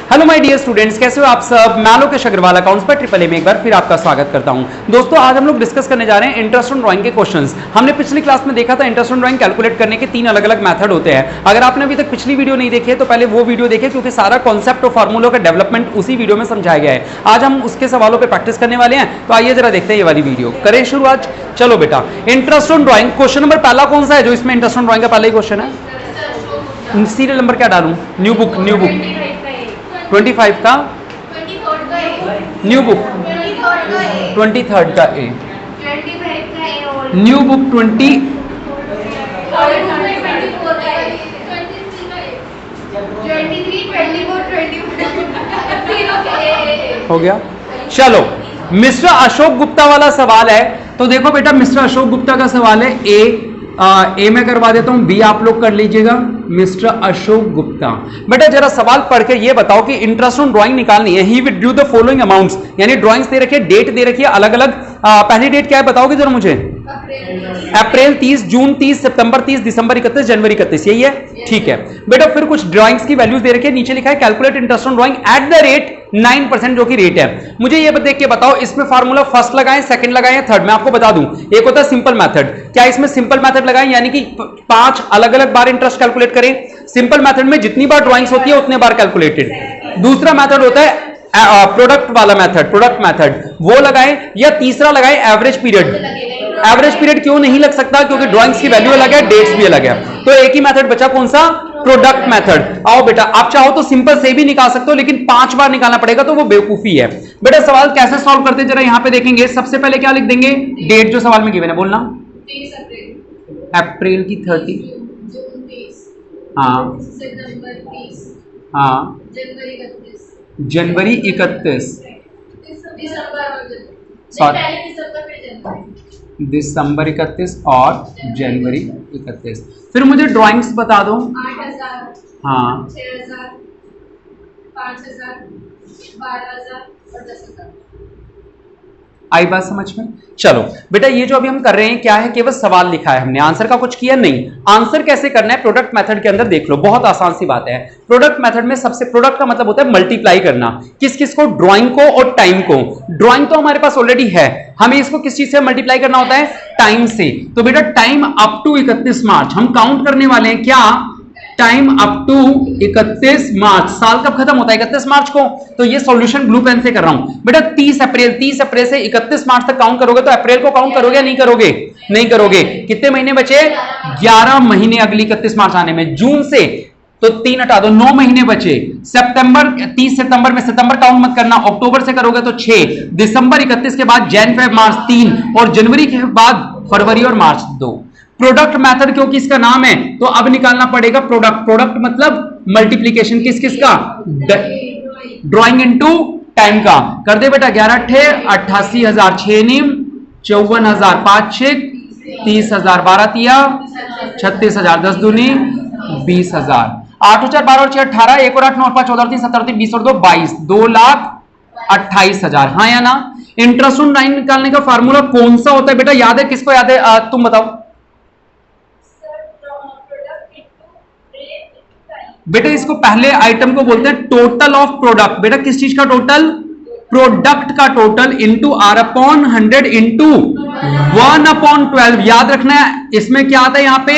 Hello my dear students, कैसे हो आप सब। मैं लोकेश अग्रवाल अकाउंट्स पर ट्रिपल ए में एक बार फिर आपका स्वागत करता हूं। दोस्तों, आज हम लोग डिस्कस करने जा रहे हैं इंटरेस्ट ऑन ड्राइंग के क्वेश्चंस। हमने पिछली क्लास में देखा था इंटरेस्ट ऑन ड्राइंग कैलकुलेट करने के 3 अलग अलग मेथड होते हैं। अगर आपने अभी तक पिछली वीडियो नहीं देखी है तो पहले वो वीडियो देखें, क्योंकि सारा कॉन्सेप्ट और फार्मूलों का डेवलपमेंट उसी वीडियो में समझाया गया है। आज हम उसके सवालों पर प्रैक्टिस करने वाले हैं, तो आइए जरा देखते हैं ये वाली वीडियो। करें शुरुआत। चलो बेटा, interest on drawing question number पहला कौन सा है जो इसमें इंटरेस्ट ऑन ड्राइंग का पहला ही क्वेश्चन है? सीरियल नंबर क्या डालूं? न्यू बुक 25 का न्यू बुक 23rd का ए, न्यू बुक 20 हो गया। चलो, मिस्टर अशोक गुप्ता वाला सवाल है, तो देखो बेटा मिस्टर अशोक गुप्ता का सवाल है। ए में करवा देता हूं, बी आप लोग कर लीजिएगा। मिस्टर अशोक गुप्ता, बेटा जरा सवाल पढ़ के ये बताओ कि इंटरेस्ट ऑन ड्राइंग निकालनी है। He will due the following amounts, यानी ड्राइंग्स दे रखी है, डेट दे रखी है अलग अलग। पहली डेट क्या है बताओगे जरा मुझे? अप्रैल 30, जून 30, सितंबर 30, दिसंबर 31, जनवरी 31, यही है। ठीक है बेटा, फिर कुछ ड्राइंग्स की वैल्यूज दे रखी है, नीचे लिखा है calculate interest on drawing at the rate 9%, जो कि रेट है। मुझे ये देख के बताओ, इसमें फार्मूला फर्स्ट लगाएं, सेकंड लगाएं या थर्ड? मैं आपको बता दूं, एक होता है सिंपल मेथड। क्या इसमें सिंपल मेथड लगाएं, यानी कि 5 अलग अलग बार इंटरेस्ट कैलकुलेट करें? सिंपल मेथड में जितनी बार ड्राइंग्स होती है उतने बार कैलकुलेटेड। दूसरा मेथड होता है प्रोडक्ट वाला मेथड, प्रोडक्ट मेथड, वो लगाएं। या तीसरा लगाएं एवरेज पीरियड। एवरेज पीरियड क्यों नहीं लग सकता? क्योंकि ड्राइंग्स की वैल्यू अलग है, डेट्स भी अलग है। तो एक ही मेथड बचा, कौन सा? Product method. आओ बेटा, आप चाहो तो सिंपल से भी निकाल सकते हो, लेकिन 5 बार निकालना पड़ेगा, तो वो बेवकूफी है। बेटा सवाल कैसे सॉल्व करते हैं जरा यहां पे देखेंगे। सबसे पहले क्या लिख देंगे? डेट जो सवाल में गिवन है, बोलना। अप्रैल की 30, हाँ हाँ, जनवरी 31, दिसंबर 31 और जनवरी 31। फिर मुझे ड्राइंग्स बता दो। 8,000, हाँ, 6,000, 5,000, 12,000 और 10,000। आई बात समझ में? चलो बेटा, ये जो अभी हम कर रहे हैं क्या है? केवल सवाल लिखा है हमने, आंसर का कुछ किया नहीं। आंसर कैसे करना है प्रोडक्ट मेथड के अंदर देख लो, बहुत आसान सी बात है। प्रोडक्ट मेथड में सबसे, प्रोडक्ट का मतलब होता है मल्टीप्लाई करना। किस किस को? ड्राइंग को और टाइम को। ड्राइंग तो हमारे पास ऑलरेडी है, हमें इसको किस चीज से मल्टीप्लाई करना होता है? टाइम से। तो बेटा टाइम अप टू 31 मार्च हम काउंट करने वाले हैं। क्या? टाइम अप टू 31 मार्च। साल कब खत्म होता है? 31 मार्च को। तो ये सॉल्यूशन ब्लू पेन से कर रहा हूं बेटा। 30 अप्रैल से 31 मार्च तक काउंट करोगे, तो अप्रैल को काउंट करोगे या नहीं करोगे? नहीं करोगे। कितने महीने बचे? 11 महीने अगली 31 मार्च आने में। जून से तो 3 हटा दो, 9 महीने बचे। सितंबर 30 सितंबर में, सितंबर काउंट मत करना। अक्टूबर से करोगे तो 6, दिसंबर 31 के बाद जैन फेब मार्च 3, और जनवरी के बाद फरवरी और मार्च 2। प्रोडक्ट मेथड क्योंकि इसका नाम है, तो अब निकालना पड़ेगा प्रोडक्ट। प्रोडक्ट मतलब मल्टीप्लीकेशन, किस किस का? ड्राइंग इनटू टाइम का। कर दे बेटा, 11 अट्ठे 88,000, 6 नीम 54,000, 5 6 30,000, 12 तिया 36,000, 10 दूनी 20,000, 8 और 4 12 और 6 18, 1 और 8 9 और 5 14 3 17 3 20 और 2 22, 2,28,000। हाँ या ना? इंटरेस्ट ऑन ड्राइंग निकालने का फार्मूला कौन सा होता है बेटा? याद है? किसको याद है? तुम बताओ बेटा। इसको पहले आइटम को बोलते हैं टोटल ऑफ प्रोडक्ट। बेटा किस चीज का टोटल? प्रोडक्ट का टोटल इंटू R/100 इंटू 1/12। याद रखना है, इसमें क्या आता है? यहाँ पे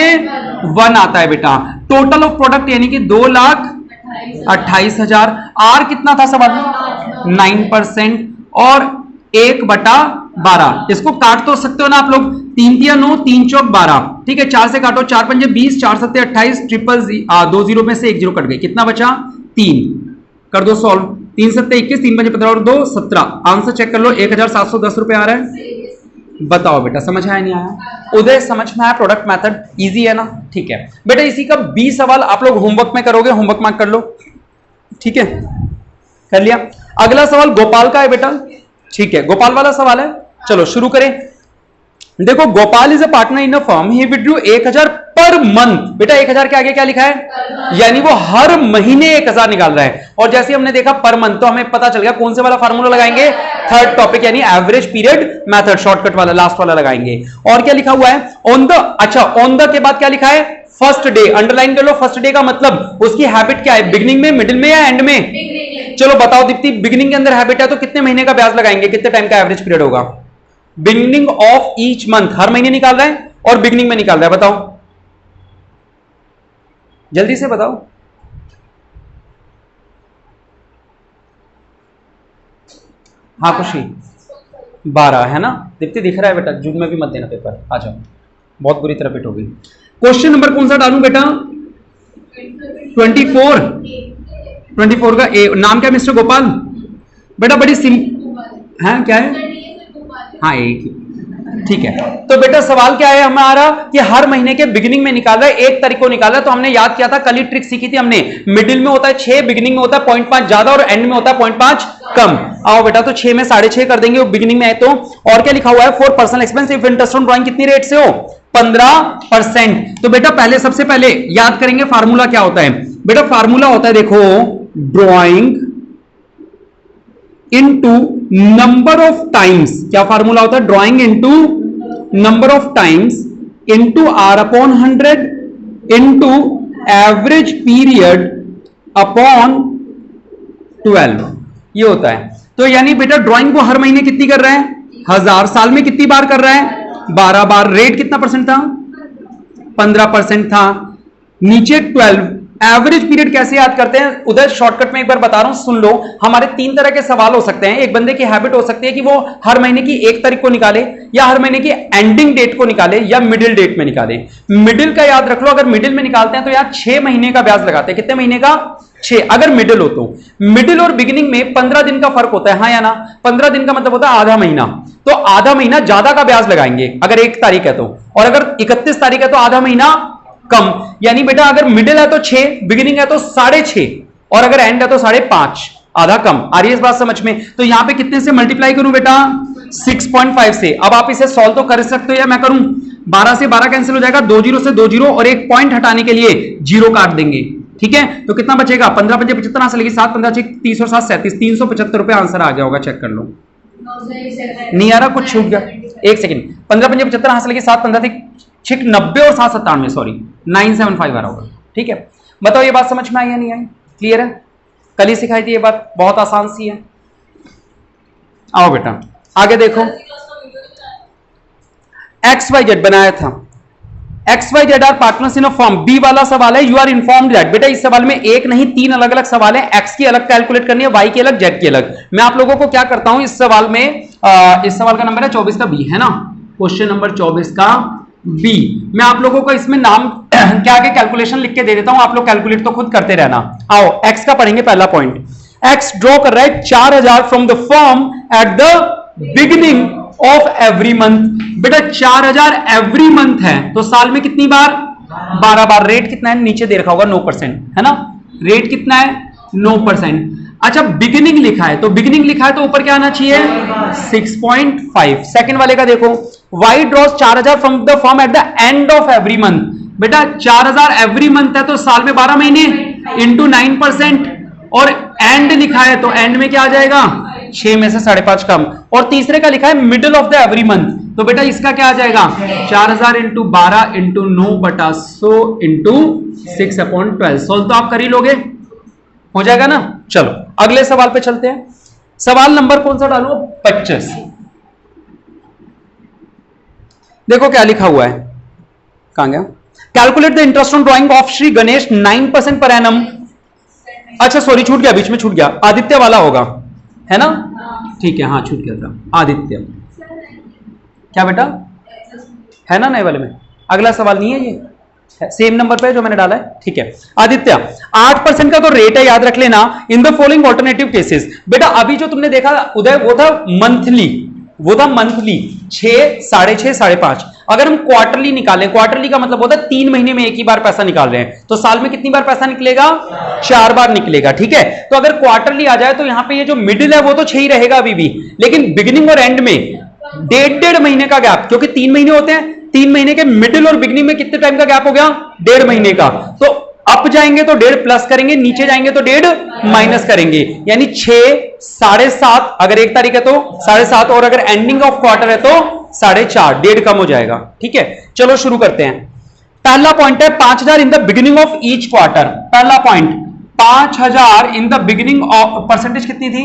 1 आता है बेटा। टोटल ऑफ प्रोडक्ट यानी कि 2,28,000। आर कितना था सवाल? 9% और 1/12। इसको काट तो सकते हो ना आप लोग? 3 तिया 9, 3 चौक 12। ठीक है, 4 से काटो, 4 पंजे 20, 4 सत्ते 28, 2 जीरो में से 1 जीरो कट गई। कितना बचा? 3। कर दो सॉल्व। 3 सत्ते 21, 3 पंजे 15 और 2 17। आंसर चेक कर लो, 1,710 रुपए आ रहा है। बताओ बेटा, समझ आया नहीं आया? उदय समझ में आया? प्रोडक्ट मेथड इजी है ना? ठीक है बेटा, इसी का 20 सवाल आप लोग होमवर्क में करोगे, होमवर्क मार्क कर लो। ठीक है, कर लिया। अगला सवाल गोपाल का है बेटा। ठीक है, गोपाल वाला सवाल है। चलो शुरू करें। देखो, Gopal is a partner in a firm, he withdrew 1,000 per month. बेटा 1,000 के आगे क्या लिखा है? यानी वो हर महीने 1,000 निकाल रहा है। और जैसे हमने देखा पर मंथ, तो हमें पता चल गया कौन से वाला फार्मूला लगाएंगे? थर्ड टॉपिक, यानी एवरेज पीरियड मेथड, शॉर्टकट वाला, लास्ट वाला लगाएंगे। और क्या लिखा हुआ है? ऑन द, अच्छा ऑन द के बाद क्या लिखा है? First day. अंडरलाइन कर लो, फर्स्ट डे का मतलब उसकी हैबिट क्या है? बिगिनिंग में, मिडिल में या एंड में? चलो बताओ दीप्ति, बिगिनिंग के अंदर हैबिट है तो कितने महीने का ब्याज लगाएंगे, कितने टाइम का एवरेज पीरियड होगा? बिगिनिंग ऑफ ईच मंथ, हर महीने निकाल रहा है और बिगिनिंग में निकाल रहा है, बताओ जल्दी से बताओ। हाँ खुशी 12 है ना दीप्ति, दिख रहा है बेटा, जूम में भी मत देना पेपर, आ जाओ, बहुत बुरी तरह पिट होगी। क्वेश्चन नंबर कौन सा डालूं बेटा? 24 का ए, नाम क्या मिस्टर गोपाल? बेटा बड़ी है क्या है? हाँ एक, ठीक है। तो बेटा सवाल क्या है हमारा कि हर महीने के बिगिनिंग में निकाल रहा है, 1 तारीख को निकाल रहा है। तो हमने याद किया था, कल ही ट्रिक सीखी थी हमने, मिडिल में होता है 6, बिगिनिंग में होता है 0.5 ज्यादा और एंड में होता है 0.5 कम। आओ बेटा, तो 6 में 6.5 कर देंगे, बिगिनिंग में है तो। और क्या लिखा हुआ है? For personal expense if interest on drawing कितनी रेट से हो? 15%। तो बेटा पहले सबसे पहले याद करेंगे फार्मूला क्या होता है। बेटा फार्मूला होता है देखो, drawing into number of times. क्या फार्मूला होता है? Drawing into number of times into R upon 100 into average period upon 12, ये होता है। तो यानी बेटा ड्राइंग को हर महीने कितनी कर रहा है? 1000। साल में कितनी बार कर रहा है? 12 बार। रेट कितना परसेंट था? 15% था। नीचे 12। एवरेज पीरियड कैसे याद करते हैं उधर शॉर्टकट में एक बार बता रहा हूं, सुन लो। हमारे 3 तरह के सवाल हो सकते हैं। एक बंदे की हैबिट हो सकती है कि वो हर महीने की 1 तारीख को निकाले, या हर महीने की एंडिंग डेट को निकाले, या मिडिल डेट में निकाले। मिडिल का याद रख लो, अगर मिडिल में निकालते हैं तो यार 6 महीने का ब्याज लगाते हैं। कितने महीने का? 6। अगर मिडिल हो तो मिडिल और बिगिनिंग में 15 दिन का फर्क होता है, हाँ या ना? 15 दिन का मतलब होता है आधा महीना। तो आधा महीना ज्यादा का ब्याज लगाएंगे अगर 1 तारीख है तो, और अगर 31 तारीख है तो आधा महीना कम। यानी बेटा अगर मिडिल है तो 6, बिगिनिंग है तो 6.5, और अगर एंड है तो 5.5, आधा कम। आ रही है इस बात समझ में? तो यहां पे कितने से मल्टीप्लाई करूं बेटा? 6.5 से। अब आप इसे सॉल्व तो कर सकते हो या मैं करूं? 12 से 12 कैंसिल हो जाएगा, 2 0 से 2 0, और एक पॉइंट हटाने के लिए 0 काट देंगे। ठीक है, तो कितना बचेगा? 15 5 75 यहां से लेगी 7 15 6 30 और 7 37, 375 रुपए आंसर आ गया होगा, चेक कर लो। नहीं आ रहा, कुछ छूट गया, एक सेकंड। 15 5 75 यहां से लेगी 7 15 6 90 और 7 97, सॉरी 975 आ रहा होगा। ठीक है, बताओ ये बात समझ में आई या नहीं आई? क्लियर है? कल ही सिखाई थी ये बात, बहुत आसान सी है। आओ बेटा आगे देखो, XYZ बनाया था। XYZ are partners in a firm. B वाला सवाल है, यू आर इन्फॉर्म्ड दैट। बेटा इस सवाल में एक नहीं 3 अलग अलग सवाल है। एक्स की अलग कैलकुलेट करनी है, वाई की अलग, जेड की अलग। मैं आप लोगों को क्या करता हूं इस सवाल में, इस सवाल का नंबर है 24 का बी, है ना? क्वेश्चन नंबर 24 का बी। मैं आप लोगों को इसमें नाम क्या आगे कैलकुलेशन लिख के दे देता हूं, आप लोग कैलकुलेट तो खुद करते रहना। आओ एक्स का पढ़ेंगे। पहला पॉइंट, एक्स ड्रॉ कर रहा है 4000 from the firm at the beginning of every month. बेटा 4000 एवरी मंथ है तो साल में कितनी बार? 12 बार। रेट कितना है? नीचे दे रखा होगा 9%, है ना? रेट कितना है? 9%। अच्छा बिगिनिंग लिखा है, तो बिगिनिंग लिखा है तो ऊपर क्या आना चाहिए? 6.5। सेकंड वाले का देखो, Y draws 4000 from the firm at the end of every month. बेटा 4000 एवरी मंथ है तो साल में 12 महीने इंटू 9%, और एंड लिखा है तो एंड में क्या आ जाएगा? 6 में से 5.5 कम। और तीसरे का लिखा है middle of the every month, तो बेटा इसका क्या आ जाएगा? 4000 इंटू 12 इंटू 9/100 इंटू 6/12। सोल्व तो आप कर ही लोगे, हो जाएगा ना? चलो अगले सवाल पे चलते हैं। सवाल नंबर कौन सा डालूं? 25। देखो क्या लिखा हुआ है, कहां गया? Calculate the interest on drying of Shri Ganesh 9% per annum. अच्छा सॉरी, छूट गया, बीच में छूट गया, आदित्य वाला होगा, है ना? ठीक है, हाँ छूट गया था, आदित्य। क्या बेटा है ना नए वाले में? अगला सवाल नहीं है ये, सेम नंबर पे जो मैंने डाला है। ठीक है आदित्य, 8% का तो रेट है, याद रख लेना। In the following alternative cases. बेटा अभी जो तुमने देखा उदय वो था मंथली, 6, 6.5, 5.5। अगर हम क्वार्टरली निकालें, क्वार्टरली का मतलब होता है 3 महीने में एक ही बार पैसा निकाल रहे हैं, तो साल में कितनी बार पैसा निकलेगा? 4 बार निकलेगा। ठीक है, तो अगर क्वार्टरली आ जाए तो यहां पे ये जो मिडिल है वो तो 6 ही रहेगा अभी भी, लेकिन बिगिनिंग और एंड में 1.5 महीने का गैप, क्योंकि 3 महीने होते हैं। 3 महीने के मिडिल और बिगिनिंग में कितने टाइम का गैप हो गया? 1.5 महीने का। तो अप जाएंगे तो 1.5 प्लस करेंगे, नीचे जाएंगे तो 1.5 माइनस करेंगे, यानी 6, 7.5 अगर 1 तारीख है तो 7.5, और अगर एंडिंग ऑफ क्वार्टर है तो 4.5, 1.5 कम हो जाएगा। ठीक है, चलो शुरू करते हैं। पहला पॉइंट है 5000 in the beginning of each quarter. पहला point 5,000 in the beginning of, percentage कितनी थी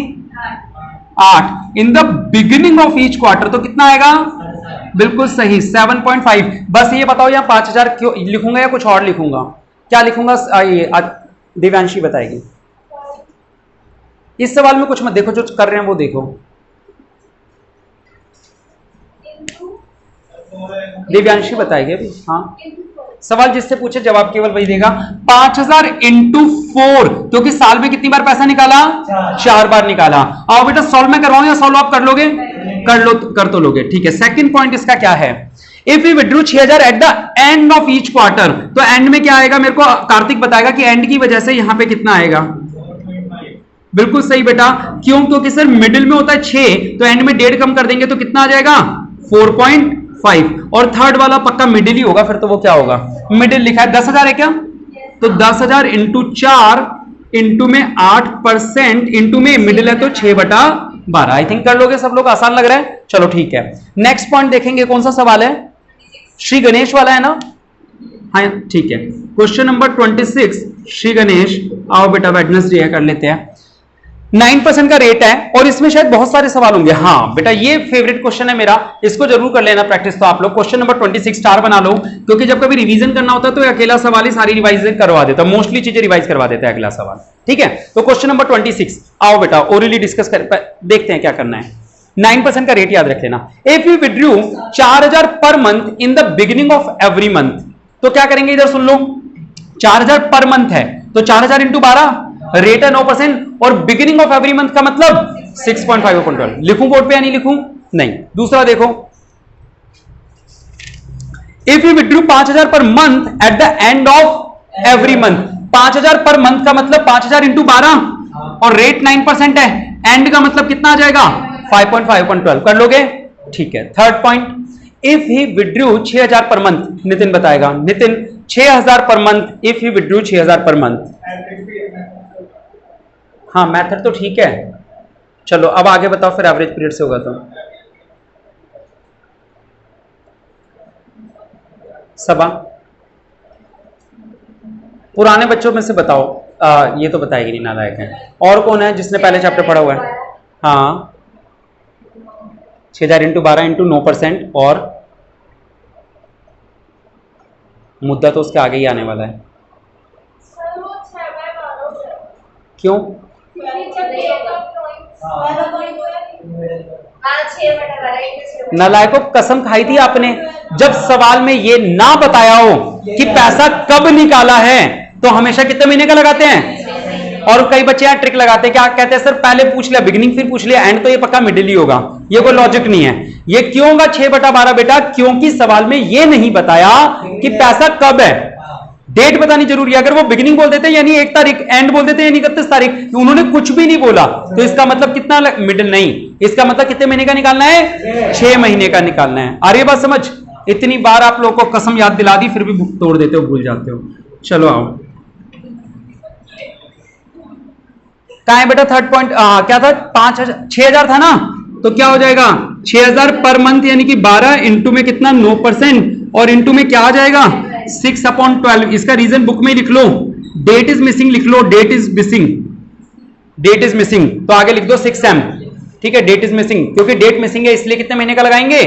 8 in the beginning of each quarter, तो कितना आएगा बिल्कुल सही 7.5। बस ये बताओ यहाँ 5,000 क्यों लिखूंगा या कुछ और लिखूंगा, क्या लिखूंगा ये दिव्यांशी बताएगी। इस सवाल में कुछ मत देखो, जो कर रहे हैं वो देखो। दिव्यांशी बताएगी अभी। हाँ, सवाल जिससे पूछे जवाब केवल वही देगा। 5,000 इंटू 4, क्योंकि साल में कितनी बार पैसा निकाला 4 बार निकाला। आओ बेटा सॉल्व में करवाऊं या सॉल्व आप कर लोगे, कर तो लोगे, ठीक है। सेकंड पॉइंट इसका क्या है, if you withdrew 6,000 at the end of each quarter, तो एंड में क्या आएगा, मेरे को कार्तिक बताएगा कि एंड की वजह से यहां पे कितना आएगा। बिल्कुल सही बेटा, क्यों, क्योंकि सर मिडिल में होता है 6, तो एंड में 1.5 कम कर देंगे तो कितना आ जाएगा 4.5, और थर्ड वाला पक्का मिडिल ही होगा, फिर तो वो क्या होगा, मिडिल लिखा है। 10,000 है क्या, तो 10,000 इंटू 4 इंटू में 8% इंटू में मिडिल है तो 6/12। आई थिंक कर लोगे सब लोग, आसान लग रहा है। चलो ठीक है, नेक्स्ट पॉइंट देखेंगे, कौन सा सवाल है, श्री गणेश वाला है ना। हाँ ठीक है, क्वेश्चन नंबर 26 श्री गणेश। आओ बेटा वेडनेसडे है, कर लेते हैं। 9% का रेट है और इसमें शायद बहुत सारे सवाल होंगे। हाँ बेटा ये फेवरेट क्वेश्चन है मेरा, इसको जरूर कर लेना प्रैक्टिस। तो आप लोग क्वेश्चन नंबर 26 स्टार बना लो, क्योंकि जब कभी रिवीजन करना होता है तो अकेला सवाल ही सारी रिवाइज करवा देता है, मोस्टली चीजें रिवाइज करवा देता है अगला सवाल, ठीक है। तो क्वेश्चन नंबर 26 आओ बेटा ओरली डिस्कस कर, देखते हैं क्या करना है। 9% का रेट याद रख लेना। If you withdrew 4,000 per month in the beginning of every month, तो क्या करेंगे, इधर सुन लो, 4,000 पर मंथ है तो 4,000 इंटू 12, रेट है 9%, और बिगिनिंग ऑफ एवरी मंथ का मतलब 6.5/12। लिखूं बोर्ड पे या नहीं लिखूं, नहीं। दूसरा देखो, if you withdrew 5,000 per month eight the end of every month, 5,000 per month का मतलब 5,000 इंटू 12, और रेट 9% है, एंड का मतलब कितना आ जाएगा 5.5/12। कर लोगे, ठीक है। Third point, if he withdrew 6,000 per month, Nitin बताएगा। Nitin 6,000 per month, if he withdrew 6,000 per month. हाँ मेथड तो ठीक है, चलो अब आगे बताओ, फिर एवरेज पीरियड से होगा तो। सबा पुराने बच्चों में से बताओ, ये तो बताएगी नहीं, नालायक है। और कौन है जिसने पहले चैप्टर पढ़ा हुआ है। हाँ 6,000 इंटू 12 इंटू 9%, और मुद्दा तो उसके आगे ही आने वाला है। क्यों, नालायकों कसम खाई थी आपने, जब सवाल में ये ना बताया हो कि पैसा कब निकाला है तो हमेशा कितने महीने का लगाते हैं। और कई बच्चे यहाँ ट्रिक लगाते हैं, क्या कहते हैं, सर पहले पूछ लिया बिगिनिंग फिर पूछ लिया एंड, तो ये पक्का मिडिल ही होगा। ये कोई लॉजिक नहीं है। ये क्यों होगा 6/12 बेटा, क्योंकि सवाल में ये नहीं बताया कि पैसा कब है। डेट बतानी जरूरी है। अगर वो बिगिनिंग बोल देते यानी 1 तारीख, एंड बोल देते यानी 31 तारीख, उन्होंने कुछ भी नहीं बोला, तो इसका मतलब कितना मिडिल नहीं, इसका मतलब कितने महीने का निकालना है, 6 महीने का निकालना है। आ रही है बात समझ। इतनी बार आप लोगों को कसम याद दिला दी, फिर भी तोड़ देते हो, भूल जाते हो। चलो आओ, कहां है बेटा थर्ड पॉइंट, क्या था, 6,000 था ना, तो क्या हो जाएगा 6,000 पर मंथ, यानी कि 12 इंटू में कितना 9%, और इंटू में क्या आ जाएगा 6/12। इसका रीजन बुक में लिख लो, डेट इज मिसिंग लिख लो, date is missing, date is missing, तो आगे लिख दो 6M, ठीक है। डेट इज मिसिंग, क्योंकि डेट मिसिंग है इसलिए कितने महीने का लगाएंगे,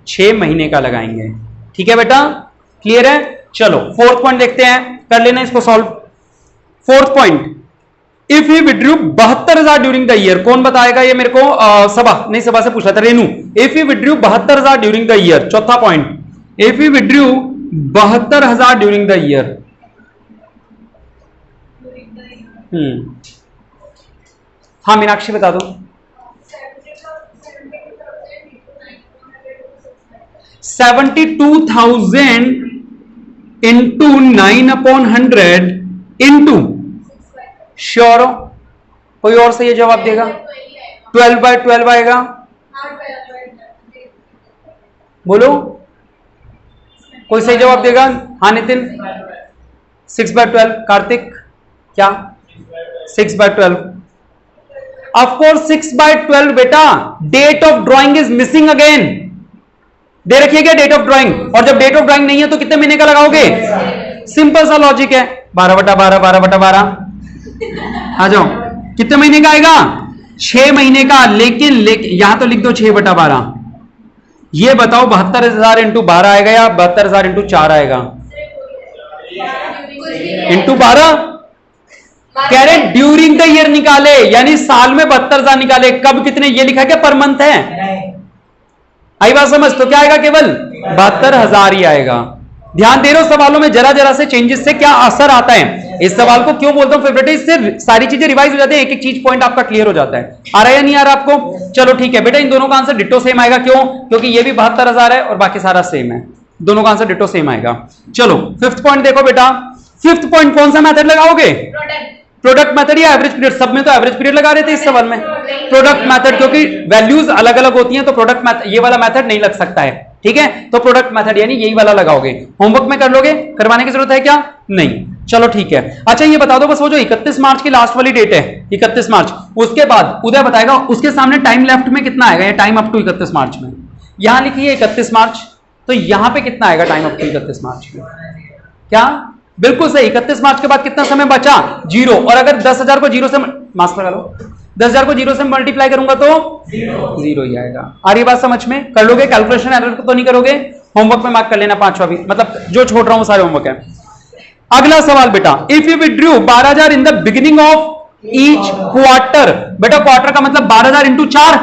6 महीने का लगाएंगे, ठीक है बेटा, क्लियर है। चलो फोर्थ पॉइंट देखते हैं, कर लेना इसको solve. Fourth point, if you withdrew 72,000 during the year, कौन बताएगा ये मेरे को, सभा से पूछा था, Renu. If you withdrew 72,000 during the year, चौथा point, if you withdrew 72,000 during the year, हाँ मीनाक्षी बता दो। 72,000 इंटू 9/100 इंटू, श्योर हो, कोई और सही जवाब देगा, 12/12 आएगा, बोलो कोई सही जवाब देगा। हाँ नितिन 6/12, कार्तिक क्या 6/12, ऑफकोर्स 6/12 बेटा, date of drawing is missing again, दे रखिए क्या डेट ऑफ ड्राइंग, और जब डेट ऑफ ड्राइंग नहीं है तो कितने महीने का लगाओगे, सिंपल सा लॉजिक है, 12/12 12/12, आ जाओ, कितने महीने का आएगा? 6 महीने का। लेकिन यहां तो लिख दो 6/12। ये बताओ 72,000 इंटू 12 आएगा या 72,000 इंटू 4 आएगा? इंटू 12 कह रहे ड्यूरिंग द ईयर निकाले, यानी साल में 72,000 निकाले। कब कितने ये लिखा क्या पर मंथ है? आई बात समझ? तो क्या आएगा? केवल 72,000 ही आएगा। ध्यान दे रहे हो सवालों में जरा जरा से चेंजेस से क्या असर आता है। इस सवाल को क्यों बोलता हूं फेवरेट? इससे सारी चीजें रिवाइज हो जाती है, एक एक चीज पॉइंट आपका क्लियर हो जाता है। आ रहा है या नहीं आ रहा आपको? चलो ठीक है बेटा, इन दोनों का आंसर डिट्टो सेम आएगा। क्यों? क्योंकि ये भी 72,000 है और बाकी सारा सेम है, दोनों का आंसर डिट्टो सेम आएगा। चलो फिफ्थ पॉइंट देखो बेटा। फिफ्थ पॉइंट कौन सा मेथड लगाओगे? प्रोडक्ट मेथड या एवरेज पीरियड? सब में तो एवरेज पीरियड लगा रहे थे इस सवाल में। प्रोडक्ट मेथड, क्योंकि वैल्यूज अलग अलग होती हैं तो प्रोडक्ट मेथड ये वाला मेथड नहीं लग सकता है, ठीक है? तो प्रोडक्ट मेथड यानी यही वाला लगाओगे। होमवर्क में कर लोगे? करवाने की जरूरत है क्या? नहीं। चलो ठीक है। अच्छा ये बता दो बस, वो जो 31 मार्च की लास्ट वाली डेट है 31 मार्च, उसके बाद उदय बताएगा उसके सामने टाइम लेफ्ट में कितना आएगा? ये टाइम अप टू 31 मार्च में यहां लिखिए 31 मार्च, तो यहां पे कितना आएगा टाइम अप टू 31 मार्च में? क्या? बिल्कुल सही। 31 मार्च के बाद कितना समय बचा? 0। और अगर 10,000 को 0 से मास्क लगा लो, 10,000 को 0 से मल्टीप्लाई करूंगा तो 0 ही आएगा। आ रही बात समझ में? कर लोगे? कैलकुलेशन एरर तो नहीं करोगे? होमवर्क में मार्क कर लेना 5वां भी, मतलब जो छोड़ रहा हूं सारे होमवर्क है। अगला सवाल बेटा, if you withdrew 12,000 in the beginning of each quarter. बेटा क्वार्टर का मतलब 12,000 इंटू 4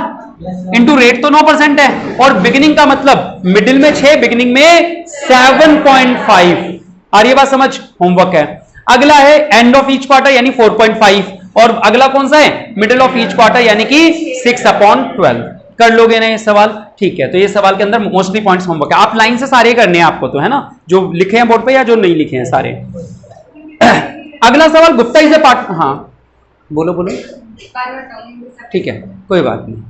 इंटू रेट तो 9% है, और बिगिनिंग का मतलब मिडिल में 6, बिगिनिंग में 7.5। आ रही बात समझ? होमवर्क है। अगला है एंड ऑफ ईच क्वार्टर यानी 4.5, और अगला कौन सा है? मिडिल ऑफ ईच क्वार्टर यानी कि 6/12। कर लोगे ना ये सवाल? ठीक है। तो ये सवाल के अंदर मोस्टली पॉइंट्स होमवर्क है। आप लाइन से सारे करने हैं आपको, तो है ना, जो लिखे हैं बोर्ड पे या जो नहीं लिखे हैं सारे। अगला सवाल गुप्ता इज ए पार्ट, हाँ बोलो बोलो। ठीक है कोई बात नहीं।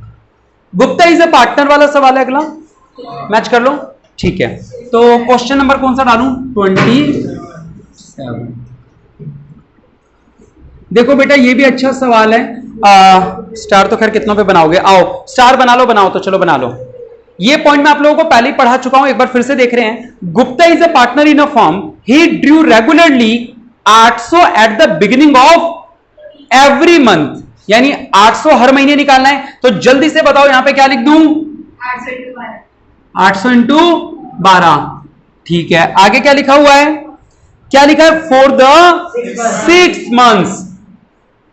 गुप्ता इज ए पार्टनर वाला सवाल है अगला, मैच कर लो। ठीक है, तो क्वेश्चन नंबर कौन सा डालूं? 27। देखो बेटा ये भी अच्छा सवाल है। स्टार तो खैर कितनों पे बनाओगे? आओ स्टार बना लो, बनाओ तो चलो बना लो। ये पॉइंट मैं आप लोगों को पहले ही पढ़ा चुका हूं, एक बार फिर से देख रहे हैं। Gupta is a partner in a firm, he drew regularly 800 at the beginning of every month, यानी 800 हर महीने निकालना है। तो जल्दी से बताओ यहां पे क्या लिख दूं? 800 इंटू 12। ठीक है, आगे क्या लिखा हुआ है? क्या लिखा है? For the 6 months.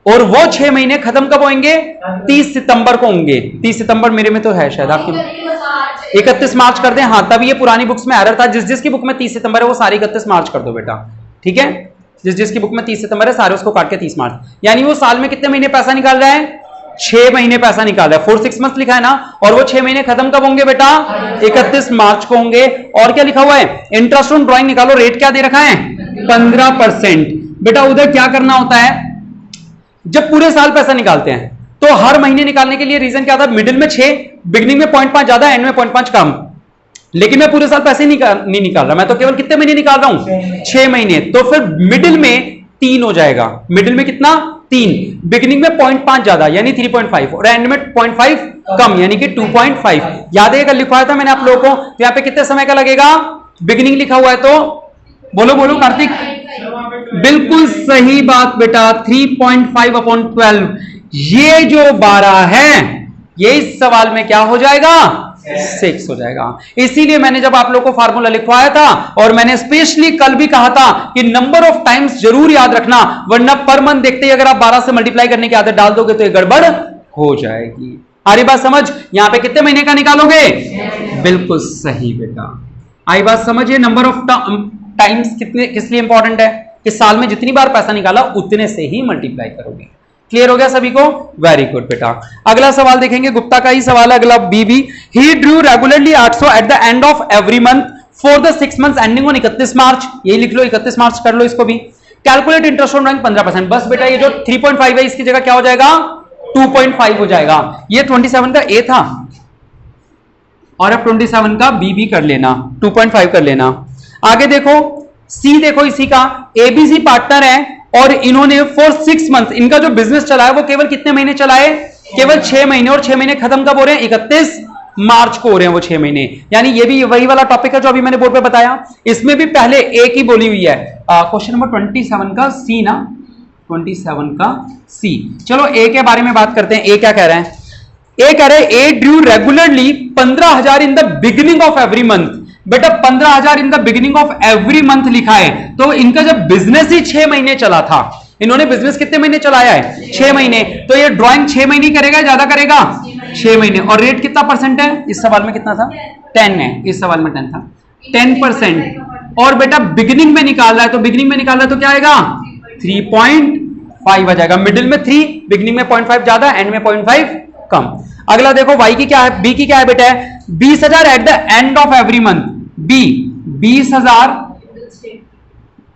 और वो 6 महीने खत्म कब होंगे? 30 सितंबर को होंगे। 30 सितंबर मेरे में तो है शायद, आपकी 31 मार्च कर दें। हाँ तभी ये पुरानी बुक्स में एरर था। जिस जिसकी बुक में 30 सितंबर है वो सारी 31 मार्च कर दो बेटा, ठीक है? जिस जिसकी बुक में 30 सितंबर है सारे उसको काट के 30 मार्च, यानी वो साल में कितने महीने पैसा निकाल रहा है? 6 महीने पैसा निकाल रहा है। 4 6 मंथ लिखा है ना, और वो 6 महीने खत्म कब होंगे बेटा? 31 मार्च को होंगे। और क्या लिखा हुआ है? इंटरेस्ट ऑन ड्रॉइंग निकालो। रेट क्या दे रखा है? 15%। बेटा उधर क्या करना होता है जब पूरे साल पैसा निकालते हैं? तो हर महीने निकालने के लिए रीजन क्या था? मिडिल में 6, बिगिनिंग में 0.5 ज्यादा, एंड में 0.5 कम। लेकिन मैं पूरे साल पैसे नहीं निकाल रहा, मैं तो केवल कितने महीने निकाल रहा हूं? 6 महीने। तो फिर मिडिल में 3 हो जाएगा। मिडिल में कितना? 3। बिगिनिंग में 0.5 ज्यादा यानी 3.5, और एंड में 0.5 कम यानी कि 2.5। याद है लिखवाया था मैंने आप लोगों को? तो यहां पे कितने समय का लगेगा? बिगिनिंग लिखा हुआ है तो बोलो बोलो कार्तिक। बिल्कुल सही बात बेटा, 3.5/12। ये जो 12 है ये इस सवाल में क्या हो जाएगा? 6 हो जाएगा। इसीलिए मैंने जब आप लोग को फार्मूला लिखवाया था, और मैंने स्पेशली कल भी कहा था कि नंबर ऑफ टाइम्स जरूर याद रखना, वरना पर मंथ देखते ही अगर आप 12 से मल्टीप्लाई करने की आदत डाल दोगे तो ये गड़बड़ हो जाएगी। आई बात समझ? यहां पे कितने महीने का निकालोगे? बिल्कुल सही बेटा। आई बात समझ? ये नंबर ऑफ टाइम्स कितने किस लिए इंपॉर्टेंट है कि साल में जितनी बार पैसा निकाला उतने से ही मल्टीप्लाई करोगे। क्लियर हो गया सभी को? वेरी गुड बेटा। अगला सवाल देखेंगे, गुप्ता का ही सवाल है अगला, बीबी। He drew regularly 800 at the end of every month for the 6 months ending on 31 March. यही लिख लो, 31 मार्च कर लो इसको भी। Calculate interest on drawing 15%। बस बेटा ये जो 3.5 है इसकी जगह क्या हो जाएगा? 2.5 हो जाएगा। ये 27 का ए था, और अब 27 का बी भी कर लेना, 2.5 कर लेना। आगे देखो सी, देखो इसी का एबीसी पार्टनर है, और इन्होंने फॉर 6 मंथ इनका जो बिजनेस चला है वो केवल कितने महीने चला है? केवल 6 महीने। और 6 महीने खत्म कब हो रहे हैं? 31 मार्च को हो रहे हैं वो 6 महीने। यानी ये भी वही वाला टॉपिक है जो अभी मैंने बोर्ड पे बताया। इसमें भी पहले एक ही बोली हुई है। क्वेश्चन नंबर 27 का सी ना, 27 का सी। चलो ए के बारे में बात करते हैं। ए क्या कह रहे हैं? ए कह रहे हैं A drew regularly 15,000 in the beginning of every month. बेटा 15,000 in the beginning of every month लिखा है, तो इनका जब बिजनेस ही 6 महीने चला था, इन्होंने बिजनेस कितने महीने चलाया है? 6 महीने। तो ये ड्राइंग 6 महीने करेगा, ज्यादा करेगा? 6 महीने। और रेट कितना परसेंट है? इस सवाल में कितना था? 10 है। इस सवाल में 10 था, 10%। और बेटा बिगिनिंग में निकाल रहा है, तो बिगिनिंग में निकाल रहा है तो क्या आएगा? 3.5 आ जाएगा। मिडिल में 3, बिगिनिंग में 0.5 ज्यादा, एंड में 0.5 कम। अगला देखो वाई की क्या है, बी की क्या है बेटा? 20,000 at the end of every month. B 20,000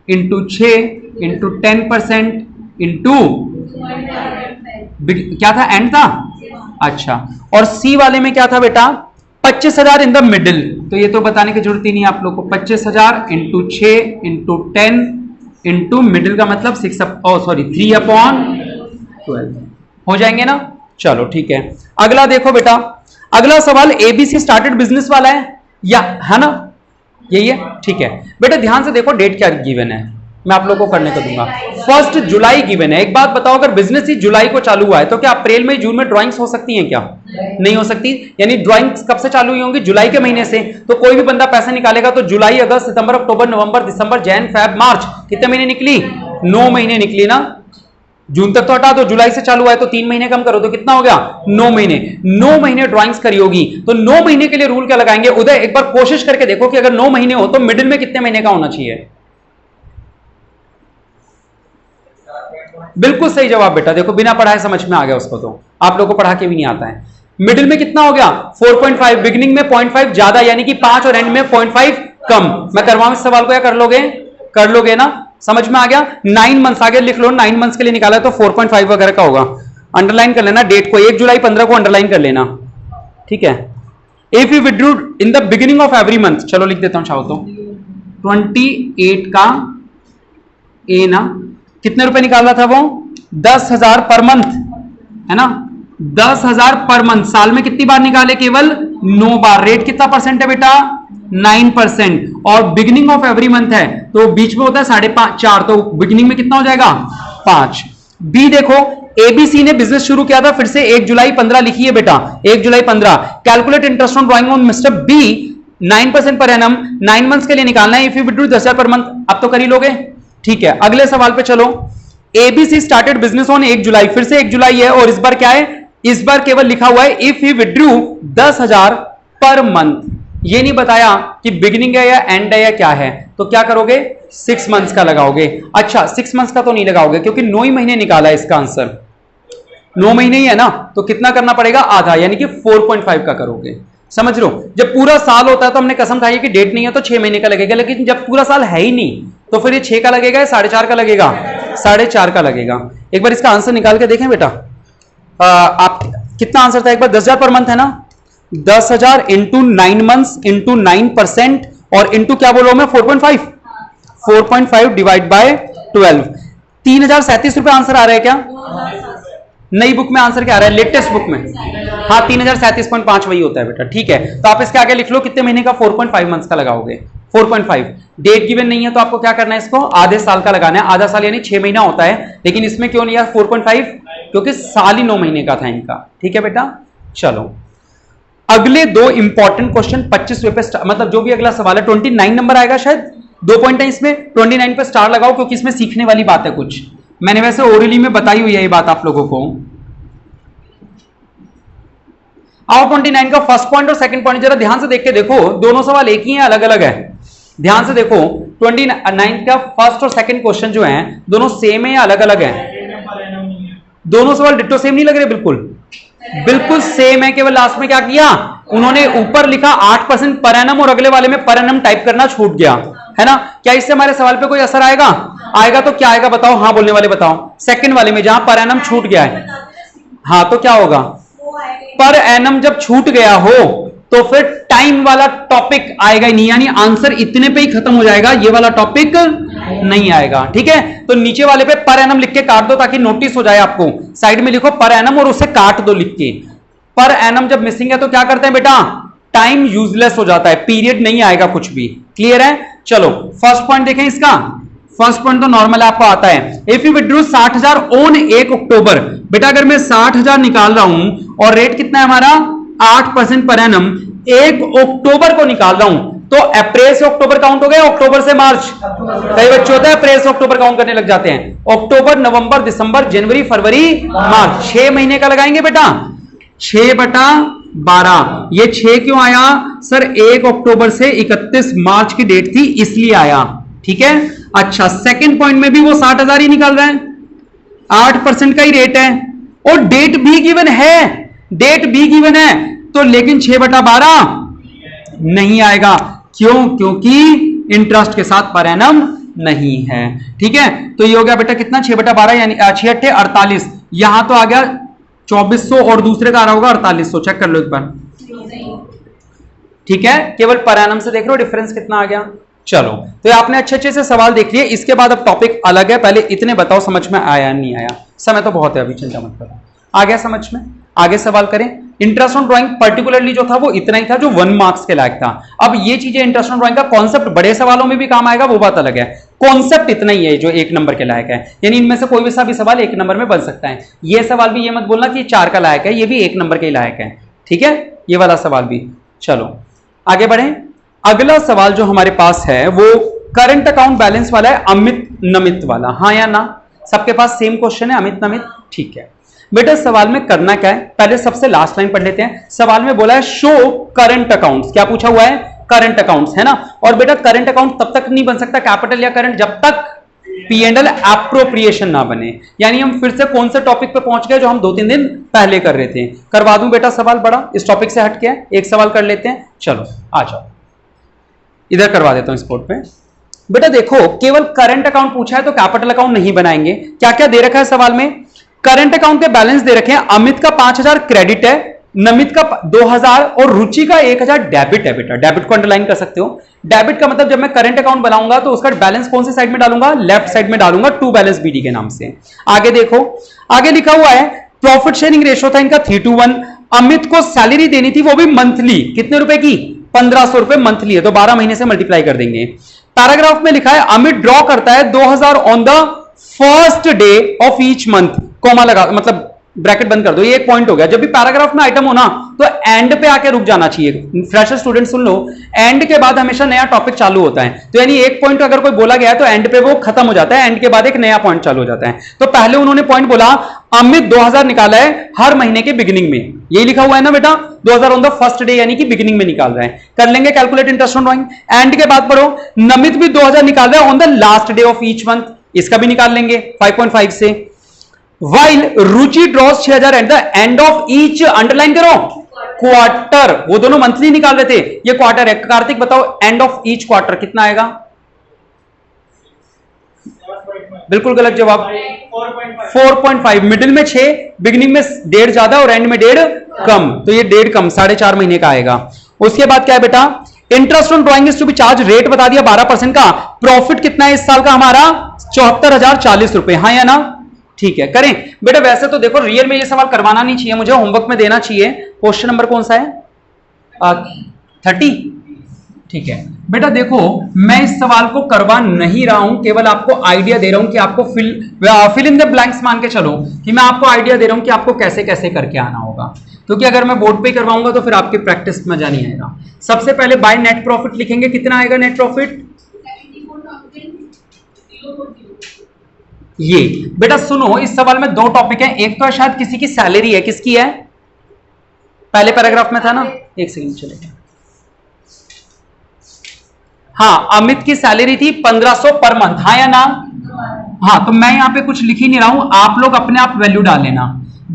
into 6 into 10% into क्या था? एंड था। अच्छा, और सी वाले में क्या था बेटा? 25,000 इन द मिडिल। तो ये तो बताने की जरूरत ही नहीं है आप लोग को। 25,000 इंटू 6 इंटू 10 इंटू मिडिल का मतलब 3/12 हो जाएंगे ना? चलो ठीक है। अगला देखो बेटा, अगला सवाल एबीसी स्टार्टेड बिजनेस वाला है या है ना? यही है, ठीक है बेटा। ध्यान से देखो, डेट क्या गिवन है, मैं आप लोगों को करने को दूंगा। 1 जुलाई गिवन है। एक बात बताओ, अगर बिजनेस ही जुलाई को चालू हुआ है तो क्या अप्रैल में जून में ड्राइंग्स हो सकती हैं क्या? नहीं हो सकती। यानी ड्राइंग्स कब से चालू हुई होंगी? जुलाई के महीने से। तो कोई भी बंदा पैसा निकालेगा तो जुलाई, अगस्त, सितंबर, अक्टूबर, नवंबर, दिसंबर, जैन, फेब, मार्च, कितने महीने निकली? 9 महीने निकली ना। जून तक तो हटा दो, जुलाई से चालू हुआ है तो 3 महीने कम करो तो कितना हो गया? 9 महीने। 9 महीने ड्राइंग्स करी होगी, तो 9 महीने के लिए रूल क्या लगाएंगे? उदय एक बार कोशिश करके देखो कि अगर 9 महीने हो तो मिडिल में कितने महीने का होना चाहिए? बिल्कुल सही जवाब बेटा। देखो बिना पढ़ाए समझ में आ गया उसको, तो आप लोगों को पढ़ा के भी नहीं आता है। मिडिल में कितना हो गया? 4.5। बिगिनिंग में 0.5 ज्यादा, यानी कि 5, और एंड में 0.5 कम। मैं करवाऊं इस सवाल को या कर लोगे? कर लोगे ना? समझ में आ गया? 9 मंथ्स आगे लिख लो, 9 मंथ्स के लिए निकाला तो 4.5 वगैरह का होगा। अंडरलाइन कर लेना डेट को, 1 जुलाई 15 को अंडरलाइन कर लेना, ठीक है। If you withdrew in the beginning of every month, चलो लिख देता हूं चाहो तो। 28 का ए ना, कितने रुपए निकाला था वो? 10,000 पर मंथ, है ना? 10,000 पर मंथ। साल में कितनी बार निकाले? केवल 9 बार। रेट कितना परसेंट है बेटा? 9%। और बिगिनिंग ऑफ एवरी मंथ है तो बीच में होता है 4.5, तो बिगिनिंग में कितना हो जाएगा? 5। बी देखो, एबीसी ने बिजनेस शुरू किया था, फिर से 1 जुलाई 15 लिखी है बेटा, 1 जुलाई 15। Calculate interest on drawing on mister B 9% per annum, 9 months के लिए निकालना है। If you withdrew 10,000 per month, अब तो कर ही लोगे, ठीक है। अगले सवाल पे चलो। एबीसी स्टार्टेड बिजनेस ऑन 1 जुलाई, फिर से 1 जुलाई है, और इस बार क्या है? इस बार केवल लिखा हुआ है if he withdrew 10,000 per month. ये नहीं बताया कि बिगिनिंग है या एंड है या क्या है, तो क्या करोगे? 6 मंथ्स का लगाओगे। अच्छा 6 मंथ्स का तो नहीं लगाओगे क्योंकि 9 ही महीने निकाला है इसका आंसर, 9 महीने ही है ना, तो कितना करना पड़ेगा? आधा, यानी कि 4.5 का करोगे। समझ लो, जब पूरा साल होता है तो हमने कसम खाई कि डेट नहीं है तो 6 महीने का लगेगा, लेकिन जब पूरा साल है ही नहीं तो फिर ये 6 का लगेगा या 4.5 का लगेगा? 4.5 का लगेगा। एक बार इसका आंसर निकाल के देखें बेटा। आप कितना आंसर था एक बार? 10,000 पर मंथ है ना? 10,000 इंटू 9 मंथ्स इंटू 9% और इंटू क्या बोलो मैं? 4.5। 4.5 डिवाइड बाय 12। 3,037 रुपए आंसर आ रहा है क्या? नई बुक में आंसर क्या आ रहा है? लेटेस्ट बुक में हाँ 3,037.5 वही होता है बेटा, ठीक है। तो आप इसके आगे लिख लो कितने महीने का? 4.5 मंथ्स का लगाओगे। 4.5 डेट गिवन नहीं है तो आपको क्या करना है? इसको आधे साल का लगाना है। आधा साल यानी 6 महीना होता है, लेकिन इसमें क्यों लिया 4.5? क्योंकि साल ही 9 महीने का था इनका, ठीक है बेटा। चलो अगले 2 इंपॉर्टेंट क्वेश्चन 25 रुपए, मतलब जो भी अगला सवाल है 29 नंबर आएगा शायद, 2 पॉइंट है इसमें, 29 पे स्टार लगाओ क्योंकि इसमें सीखने वाली बात है कुछ। मैंने वैसे ओरली में बताई हुई है ये बात आप लोगों को। आओ 29 का फर्स्ट पॉइंट और सेकंड पॉइंट जरा ध्यान से देख के देखो, दोनों सवाल एक ही है, अलग अलग है। ध्यान से देखो 29 का फर्स्ट और सेकंड क्वेश्चन जो है दोनों सेम है या अलग अलग है? दोनों सवाल डिट्टो सेम नहीं लग रहे? बिल्कुल बिल्कुल सेम है, केवल लास्ट में क्या किया उन्होंने? ऊपर लिखा 8% पर एनम और अगले वाले में पर एनम टाइप करना छूट गया, है ना। क्या इससे हमारे सवाल पे कोई असर आएगा? आएगा तो क्या आएगा बताओ? हाँ बोलने वाले बताओ। सेकंड वाले में जहां पर एनम छूट गया है, हाँ तो क्या होगा? पर एनम जब छूट गया हो तो फिर टाइम वाला टॉपिक आएगा ही नहीं, यानी आंसर इतने पे ही खत्म हो जाएगा, ये वाला टॉपिक नहीं आएगा, ठीक है। तो नीचे वाले पे पर एनम लिख के काट दो ताकि नोटिस हो जाए आपको। साइड में लिखो पर एनम और उसे काट दो लिख के। पर एनम जब मिसिंग है तो क्या करते हैं बेटा? टाइम यूजलेस हो जाता है, पीरियड नहीं आएगा कुछ भी। क्लियर है? चलो फर्स्ट पॉइंट देखें इसका। फर्स्ट पॉइंट तो नॉर्मल आपको आता है। इफ यू विड्रू 60,000 ऑन 1 अक्टूबर, बेटा अगर मैं 60,000 निकाल रहा हूं और रेट कितना है हमारा 8% पर एनम, 1 अक्टूबर को निकाल रहा हूं, तो अप्रैल से अक्टूबर काउंट हो गया, अक्टूबर से मार्च। कई बच्चे होते हैं अप्रैल से अक्टूबर काउंट करने लग जाते हैं। अक्टूबर, नवंबर, दिसंबर, जनवरी, फरवरी, मार्च, 6 महीने का लगाएंगे बेटा। 6/12, ये 6 क्यों आया सर? 1 अक्टूबर से 31 मार्च की डेट थी इसलिए आया। ठीक है, अच्छा सेकंड पॉइंट में भी वो 60,000 ही निकाल रहा है, 8% का ही रेट है और डेट भी गिवन है, डेट भी गिवन है, तो लेकिन 6/12 नहीं आएगा। क्यों? क्योंकि इंटरेस्ट के साथ पर एनम नहीं है। ठीक है, तो ये हो गया बेटा कितना 6/12 यानी 6 48, यहां तो आ गया 2400 और दूसरे का आ रहा होगा 4800, चेक कर लो एक बार। ठीक है, केवल पर एनम से देख रहे हो डिफरेंस कितना आ गया। चलो, तो आपने अच्छे से सवाल देख लिए। इसके बाद अब टॉपिक अलग है, पहले इतने बताओ समझ में आया नहीं आया। समय तो बहुत है अभी, चिंता मत करो। आ गया समझ में? आगे सवाल करें। इंटरेस्ट ऑन ड्राइंग पर्टिकुलरली जो था वो इतना ही था जो 1 मार्क्स के लायक था। अब ये चीजें इंटरेस्ट ऑन ड्राइंग का कॉन्सेप्ट बड़े सवालों में भी काम आएगा, वो बात अलग है। कॉन्सेप्ट इतना ही है जो 1 नंबर के लायक है, यानी इनमें से कोई भी सा भी सवाल 1 नंबर में बन सकता है। ये सवाल भी ये मत बोलना कि 4 का लायक है, ये भी 1 नंबर के लायक है। ठीक है, ये वाला सवाल भी। चलो आगे बढ़े। अगला सवाल जो हमारे पास है वो करंट अकाउंट बैलेंस वाला है, अमित नमित वाला। हाँ या ना? सबके पास सेम क्वेश्चन है, अमित नमित। ठीक है बेटा, सवाल में करना क्या है, पहले सबसे लास्ट लाइन पढ़ लेते हैं। सवाल में बोला है शो करंट अकाउंट्स, क्या पूछा हुआ है? करंट अकाउंट्स, है ना। और बेटा करंट अकाउंट तब तक नहीं बन सकता कैपिटल या करंट जब तक P&L एप्रोप्रिएशन ना बने। यानी हम फिर से कौन से टॉपिक पे पहुंच गए जो हम 2-3 दिन पहले कर रहे थे। करवा दूं बेटा सवाल, बड़ा इस टॉपिक से हट के एक सवाल कर लेते हैं। चलो आ जाओ, इधर करवा देता हूं इस बोर्ड पे। बेटा देखो, केवल करंट अकाउंट पूछा है तो कैपिटल अकाउंट नहीं बनाएंगे। क्या क्या दे रखा है सवाल में? करंट अकाउंट के बैलेंस दे रखे हैं। अमित का 5,000 क्रेडिट है, नमित का 2,000 और रुचि का 1,000 डेबिट है। बेटा डेबिट को अंडरलाइन कर सकते हो। डेबिट का मतलब जब मैं करंट अकाउंट बनाऊंगा तो उसका बैलेंस कौन सी साइड में डालूंगा? लेफ्ट साइड में डालूंगा, टू बैलेंस बीडी के नाम से। आगे देखो, आगे लिखा हुआ है प्रॉफिट शेयरिंग रेशियो था इनका 3:1। अमित को सैलरी देनी थी वो भी मंथली, कितने रुपए की? 1,500 रुपए मंथली है, तो 12 महीने से मल्टीप्लाई कर देंगे। पैराग्राफ में लिखा है अमित ड्रॉ करता है 2,000 on the first day of each month, comma लगा मतलब ब्रैकेट बंद कर दो। ये एक पॉइंट हो गया। जब भी पैराग्राफ में आइटम हो ना तो एंड पे आके रुक जाना चाहिए। Fresher student soon low, and के बाद हमेशा नया टॉपिक चालू होता है। तो यानी एक पॉइंट अगर कोई बोला गया है तो एंड पे वो खत्म हो जाता है, एंड के बाद एक नया पॉइंट चालू हो जाता है। तो पहले उन्होंने पॉइंट बोला अमित 2,000 निकाला है हर महीने के बिगिनिंग में, यही लिखा हुआ है ना बेटा, 2,000 ऑन द फर्स्ट डे यानी कि बिगिनिंग में निकाल रहे हैं। कर लेंगे calculate interest on drawing. End के बाद पढ़ो, नमित भी 2,000 निकाल रहा है on the last day of each month, इसका भी निकाल लेंगे 5.5 से। While Ruchi draws 6,000 at the end of each, underline करो, क्वार्टर। वो दोनों मंथली निकाल रहे थे, ये क्वार्टर है। कार्तिक बताओ एंड ऑफ ईच क्वार्टर कितना आएगा? बिल्कुल गलत जवाब, 4.5। मिडिल में 6, बिगिनिंग में 1.5 ज्यादा और एंड में 1.5 कम, तो ये 1.5 कम, 4.5 महीने का आएगा। उसके बाद क्या है बेटा? Interest on drawing is to be charge, rate बता दिया 12% का। प्रॉफिट कितना है इस साल का हमारा? 74,040 रुपए। हाँ या ना? ठीक है, करें बेटा। वैसे तो देखो रियल में ये सवाल करवाना नहीं चाहिए, मुझे होमवर्क में देना चाहिए। क्वेश्चन नंबर कौन सा है? 30। ठीक है बेटा, देखो मैं इस सवाल को करवा नहीं रहा हूं, केवल आपको आइडिया दे रहा हूं कि आपको फिल इन द ब्लैंक्स मान के चलो कि मैं आपको आइडिया दे रहा हूं कि आपको कैसे कैसे करके आना होगा। क्योंकि अगर मैं बोर्ड पे करवाऊंगा तो फिर आपकी प्रैक्टिस में मजा नहीं आएगा। सबसे पहले बाय नेट प्रॉफिट लिखेंगे, कितना आएगा नेट प्रॉफिट? ये बेटा सुनो, इस सवाल में 2 टॉपिक हैं। एक तो शायद किसी की सैलरी है, किसकी है? पहले पैराग्राफ में था ना, एक सेकंड चलेगा। हाँ, अमित की सैलरी थी 1,500 पर मंथ, हाँ या ना? हाँ, तो मैं यहां पे कुछ लिख ही नहीं रहा हूं, आप लोग अपने आप वैल्यू डाल लेना।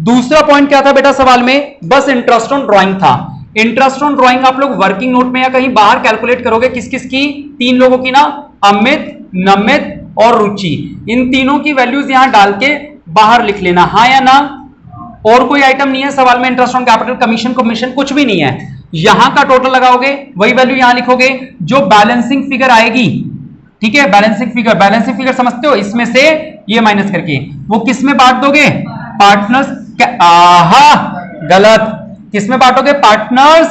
दूसरा पॉइंट क्या था बेटा सवाल में? बस इंटरेस्ट ऑन ड्राइंग था। इंटरेस्ट ऑन ड्राइंग आप लोग वर्किंग नोट में या कहीं बाहर कैलकुलेट करोगे। किस किस की? 3 लोगों की ना, अमित, नमित और रुचि। इन तीनों की वैल्यूज यहां डाल के बाहर लिख लेना, हाँ या ना? और कोई आइटम नहीं है सवाल में, interest on capital, commission, commission कुछ भी नहीं है। यहां का टोटल लगाओगे, वही वैल्यू यहां लिखोगे, जो बैलेंसिंग फिगर आएगी। ठीक है, बैलेंसिंग फिगर समझते हो? इसमें से ये माइनस करके वो किस में बांट दोगे? पार्टनर्स। आहा गलत, किस में बांटोगे? पार्टनर्स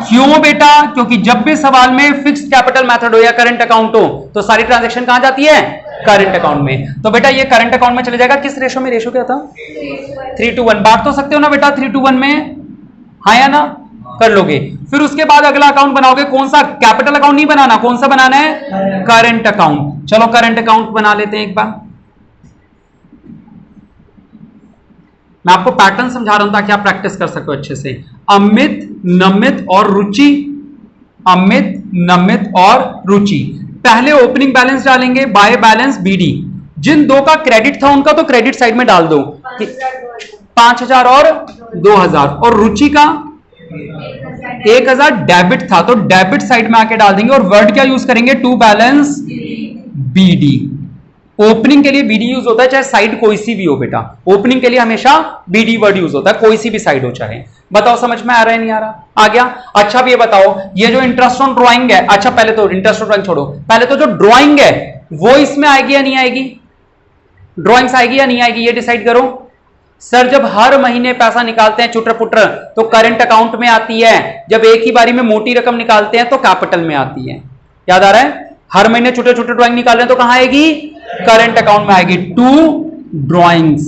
क्यों बेटा? क्योंकि जब भी सवाल में फिक्स्ड कैपिटल मेथड हो या करंट अकाउंट हो तो सारी ट्रांजैक्शन कहां जाती है? करंट अकाउंट में। तो बेटा ये करंट अकाउंट में चले जाएगा। किस रेशो में? रेशो क्या था? 3:1। बांट तो सकते हो ना बेटा 3:1 में, हाँ या ना? कर लोगे। फिर उसके बाद अगला अकाउंट बनाओगे, कौन सा? कैपिटल अकाउंट नहीं बनाना, कौन सा बनाना है? Current account. चलो करंट अकाउंट बना लेते हैं एक बार। मैं आपको पैटर्न समझा रहा हूं ताकि आप प्रैक्टिस कर सको अच्छे से। अमित, नमित और रुचि, अमित, नमित और रुचि। पहले ओपनिंग बैलेंस डालेंगे, बाय बैलेंस बीडी। जिन दो का क्रेडिट था उनका तो क्रेडिट साइड में डाल दो, 5,000 और 2,000। और रुचि का 1,000 डेबिट था तो डेबिट साइड में आके डाल देंगे। और वर्ड क्या यूज करेंगे? To balance BD. ओपनिंग के लिए बीडी यूज होता है, चाहे साइड कोई सी भी हो बेटा। ओपनिंग के लिए हमेशा बीडी वर्ड यूज होता है, कोई सी भी साइड हो चाहे। बताओ समझ में आ रहा है नहीं आ रहा? आ गया? अच्छा अब ये बताओ, ये जो इंटरेस्ट ऑन ड्राइंग है, अच्छा पहले तो इंटरेस्ट ऑन ड्राइंग छोड़ो, पहले तो जो ड्राइंग है वो इसमें आएगी या नहीं आएगी? ड्राइंग्स आएगी या नहीं आएगी ये डिसाइड करो। सर जब हर महीने पैसा निकालते हैं चुटर पुटर तो करंट अकाउंट में आती है, जब एक ही बारी में मोटी रकम निकालते हैं तो कैपिटल में आती है। याद आ रहा है? हर महीने छोटे छोटे ड्राइंग निकाल रहे हैं तो कहां आएगी? करंट अकाउंट में आएगी। 2 ड्राइंग्स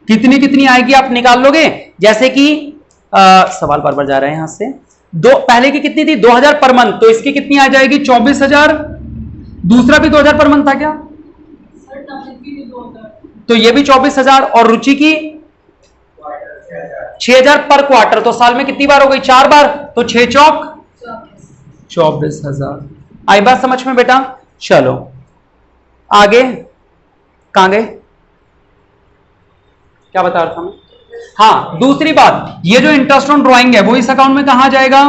कितनी कितनी आएगी आप निकाल लोगे? जैसे कि सवाल बार बार जा रहे हैं यहां से। दो पहले की कितनी थी? 2,000 पर मंथ, तो इसकी कितनी आ जाएगी? 24,000। दूसरा भी 2,000 पर मंथ था क्या? तो ये भी 24,000। और रुचि की 6,000 पर क्वार्टर, तो साल में कितनी बार हो गई? 4 बार, तो 6 चौक 24,000। आई बात समझ में बेटा? चलो आगे कहां गए? क्या बता रहा था मैं? हाँ दूसरी बात, ये जो इंटरेस्ट ऑन ड्राइंग है वो इस अकाउंट में कहां जाएगा?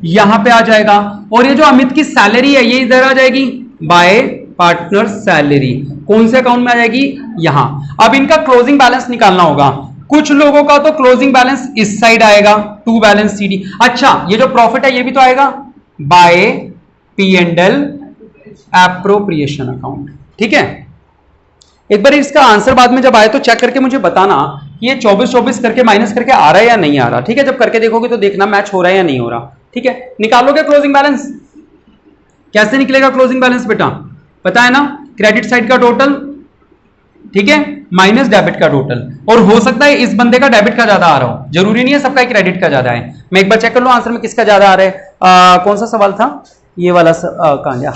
यहां पे आ जाएगा। और ये जो अमित की सैलरी है ये इधर आ जाएगी, बाय पार्टनर सैलरी। कौन से अकाउंट में आ जाएगी? यहां। अब इनका क्लोजिंग बैलेंस निकालना होगा। कुछ लोगों का तो क्लोजिंग बैलेंस इस साइड आएगा, टू बैलेंस सीडी। अच्छा ये जो प्रॉफिट है ये भी तो आएगा बाय P&L एप्रोप्रिएशन अकाउंट। ठीक है, एक बार इसका आंसर बाद में जब आए तो चेक करके मुझे बताना कि ये 24-24 करके माइनस करके आ रहा है या नहीं आ रहा। ठीक है, जब करके देखोगे तो देखना मैच हो रहा है या नहीं हो रहा। ठीक है, निकालोगे क्लोजिंग बैलेंस। कैसे निकलेगा क्लोजिंग बैलेंस बेटा? पता है ना? क्रेडिट साइड का टोटल, ठीक है, माइनस डेबिट का टोटल। और हो सकता है इस बंदे का डेबिट का ज्यादा आ रहा हो, जरूरी नहीं है सबका क्रेडिट का ज्यादा है। मैं एक बार चेक कर लो आंसर में किसका ज्यादा आ रहा है। कौन सा सवाल था ये वाला? कहां गया?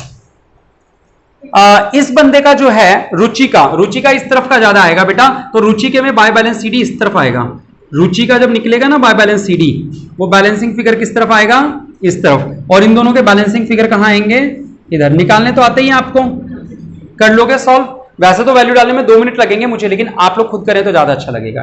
इस बंदे का जो है रुचि का इस तरफ का ज्यादा आएगा बेटा। तो रुचि के में बाय बैलेंस सीडी इस तरफ आएगा। रुचि का जब निकलेगा ना बाय बैलेंस सीडी, वो बैलेंसिंग फिगर किस तरफ आएगा? इस तरफ। और इन दोनों के बैलेंसिंग फिगर कहां आएंगे? इधर। निकालने तो आते ही हैं आपको, कर लोगे सॉल्व। वैसे तो वैल्यू डालने में 2 मिनट लगेंगे मुझे, लेकिन आप लोग खुद करें तो ज्यादा अच्छा लगेगा।